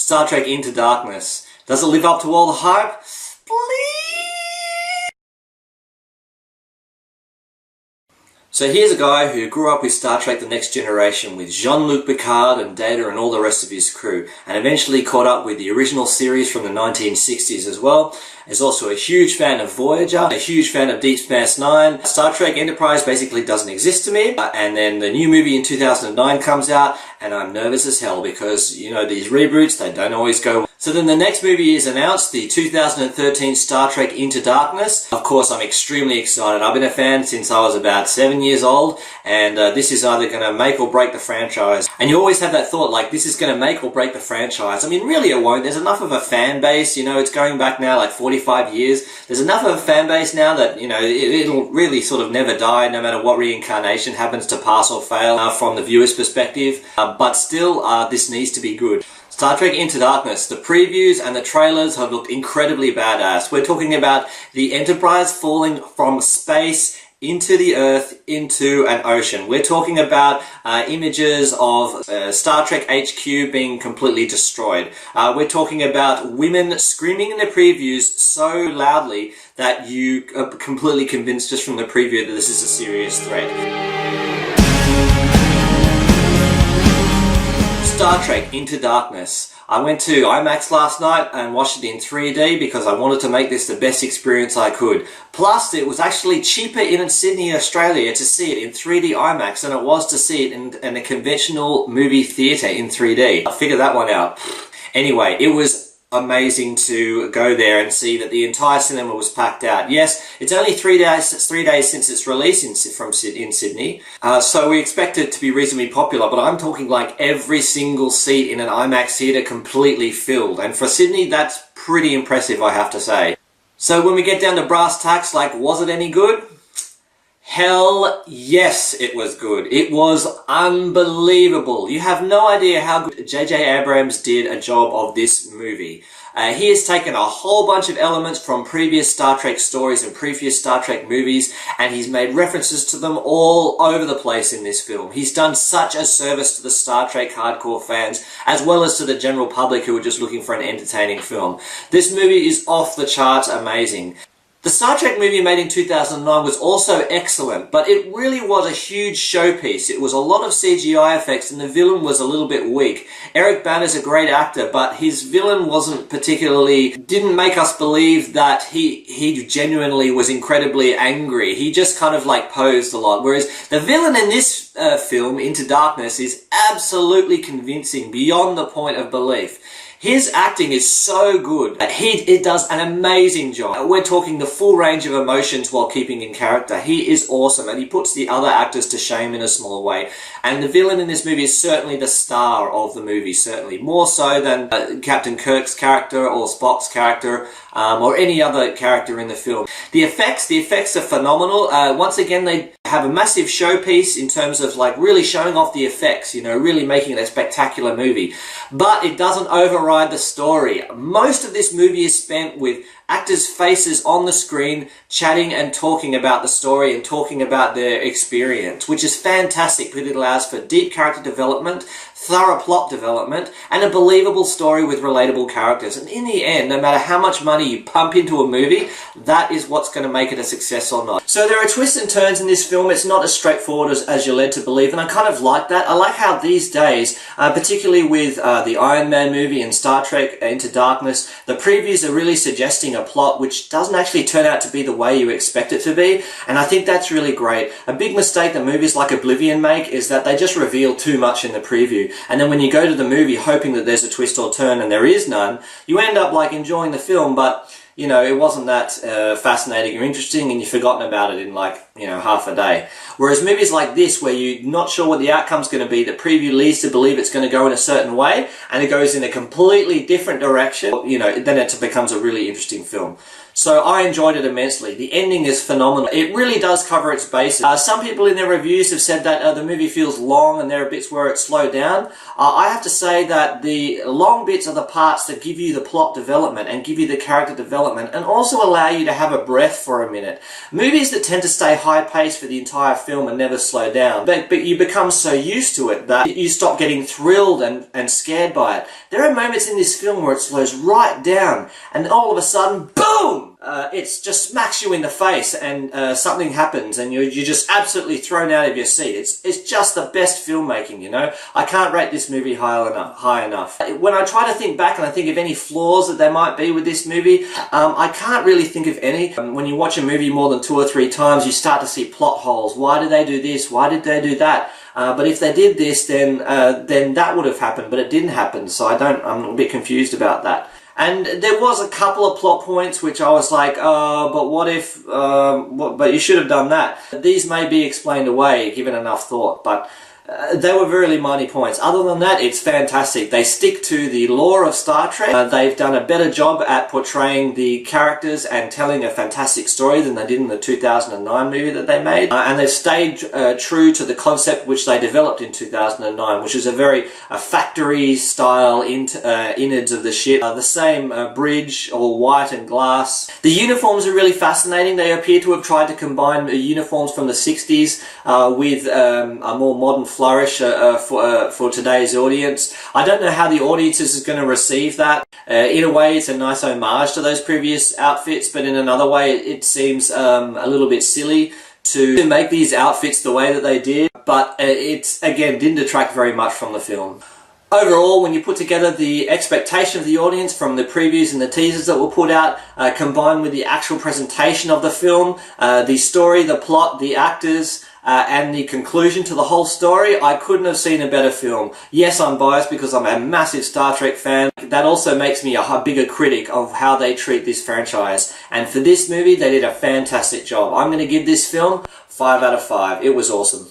Star Trek Into Darkness. Does it live up to all the hype? Please? So here's a guy who grew up with Star Trek The Next Generation with Jean-Luc Picard and Data and all the rest of his crew, and eventually caught up with the original series from the 1960s as well. Is also a huge fan of Voyager, a huge fan of Deep Space Nine. Star Trek Enterprise basically doesn't exist to me, and then the new movie in 2009 comes out, and I'm nervous as hell because, you know, these reboots, they don't always go. So then the next movie is announced, the 2013 Star Trek Into Darkness. Of course, I'm extremely excited. I've been a fan since I was about 7 years old, and this is either going to make or break the franchise. And you always have that thought, like, this is going to make or break the franchise. I mean, really it won't. There's enough of a fan base, you know, it's going back now like 45 years. There's enough of a fan base now that, you know, it'll really sort of never die, no matter what reincarnation happens to pass or fail from the viewer's perspective. But still, this needs to be good. Star Trek Into Darkness. The previews and the trailers have looked incredibly badass. We're talking about the Enterprise falling from space into the Earth, into an ocean. We're talking about images of Star Trek HQ being completely destroyed. We're talking about women screaming in the previews so loudly that you are completely convinced just from the preview that this is a serious threat. Star Trek Into Darkness. I went to IMAX last night and watched it in 3D because I wanted to make this the best experience I could. Plus, it was actually cheaper in Sydney, Australia to see it in 3D IMAX than it was to see it in a conventional movie theatre in 3D. I figured that one out. Anyway, it was amazing to go there and see that the entire cinema was packed out. Yes, it's only 3 days since its release in Sydney, so we expect it to be reasonably popular, but I'm talking like every single seat in an IMAX theatre completely filled, and for Sydney that's pretty impressive, I have to say. So when we get down to brass tacks, like, was it any good? Hell yes, it was good. It was unbelievable. You have no idea how good J.J. Abrams did a job of this movie. He has taken a whole bunch of elements from previous Star Trek stories and previous Star Trek movies, and he's made references to them all over the place in this film. He's done such a service to the Star Trek hardcore fans, as well as to the general public who are just looking for an entertaining film. This movie is off the charts amazing. The Star Trek movie made in 2009 was also excellent, but it really was a huge showpiece. It was a lot of CGI effects and the villain was a little bit weak. Eric Bana's a great actor, but his villain didn't make us believe that he genuinely was incredibly angry. He just kind of like posed a lot, whereas the villain in this film, Into Darkness, is absolutely convincing beyond the point of belief. His acting is so good. He does an amazing job. We're talking the full range of emotions while keeping in character. He is awesome, and he puts the other actors to shame in a small way. And the villain in this movie is certainly the star of the movie, certainly. More so than Captain Kirk's character or Spock's character or any other character in the film. The effects are phenomenal. Once again, they have a massive showpiece in terms of like really showing off the effects, you know, really making it a spectacular movie. But it doesn't override the story. Most of this movie is spent with actors' faces on the screen chatting and talking about the story and talking about their experience, which is fantastic because it allows for deep character development, thorough plot development, and a believable story with relatable characters. And in the end, no matter how much money you pump into a movie, that is what's going to make it a success or not. So there are twists and turns in this film. It's not as straightforward as you're led to believe, and I kind of like that. I like how these days, particularly with the Iron Man movie and Star Trek Into Darkness, the previews are really suggesting a plot which doesn't actually turn out to be the way you expect it to be, and I think that's really great. A big mistake that movies like Oblivion make is that they just reveal too much in the preview, and then when you go to the movie hoping that there's a twist or turn and there is none, you end up like enjoying the film, but you know, it wasn't that fascinating or interesting, and you've forgotten about it in like, you know, half a day. Whereas movies like this, where you're not sure what the outcome's going to be, the preview leads to believe it's going to go in a certain way, and it goes in a completely different direction, you know, then it becomes a really interesting film. So I enjoyed it immensely. The ending is phenomenal. It really does cover its bases. Some people in their reviews have said that the movie feels long and there are bits where it's slowed down. I have to say that the long bits are the parts that give you the plot development and give you the character development and also allow you to have a breath for a minute. Movies that tend to stay high pace for the entire film and never slow down. But you become so used to it that you stop getting thrilled and scared by it. There are moments in this film where it slows right down and all of a sudden, boom! It just smacks you in the face and something happens and you're just absolutely thrown out of your seat. It's just the best filmmaking, you know. I can't rate this movie high enough. When I try to think back and I think of any flaws that there might be with this movie, I can't really think of any. When you watch a movie more than 2 or 3 times, you start to see plot holes. Why did they do this? Why did they do that? But if they did this, then that would have happened, but it didn't happen. So I'm a bit confused about that. And there was a couple of plot points which I was like, but what if, but you should have done that. These may be explained away given enough thought, but they were really minor points. Other than that, it's fantastic. They stick to the lore of Star Trek. They've done a better job at portraying the characters and telling a fantastic story than they did in the 2009 movie that they made. And they've stayed true to the concept which they developed in 2009, which is a very factory-style innards of the ship. The same bridge, all white and glass. The uniforms are really fascinating. They appear to have tried to combine uniforms from the 60s with a more modern flourish for today's audience. I don't know how the audience is going to receive that. In a way, it's a nice homage to those previous outfits, but in another way, it seems a little bit silly to make these outfits the way that they did. But it, again, didn't detract very much from the film. Overall, when you put together the expectation of the audience from the previews and the teasers that were put out, combined with the actual presentation of the film, the story, the plot, the actors, and the conclusion to the whole story, I couldn't have seen a better film. Yes, I'm biased because I'm a massive Star Trek fan. That also makes me a bigger critic of how they treat this franchise. And for this movie, they did a fantastic job. I'm going to give this film 5 out of 5. It was awesome.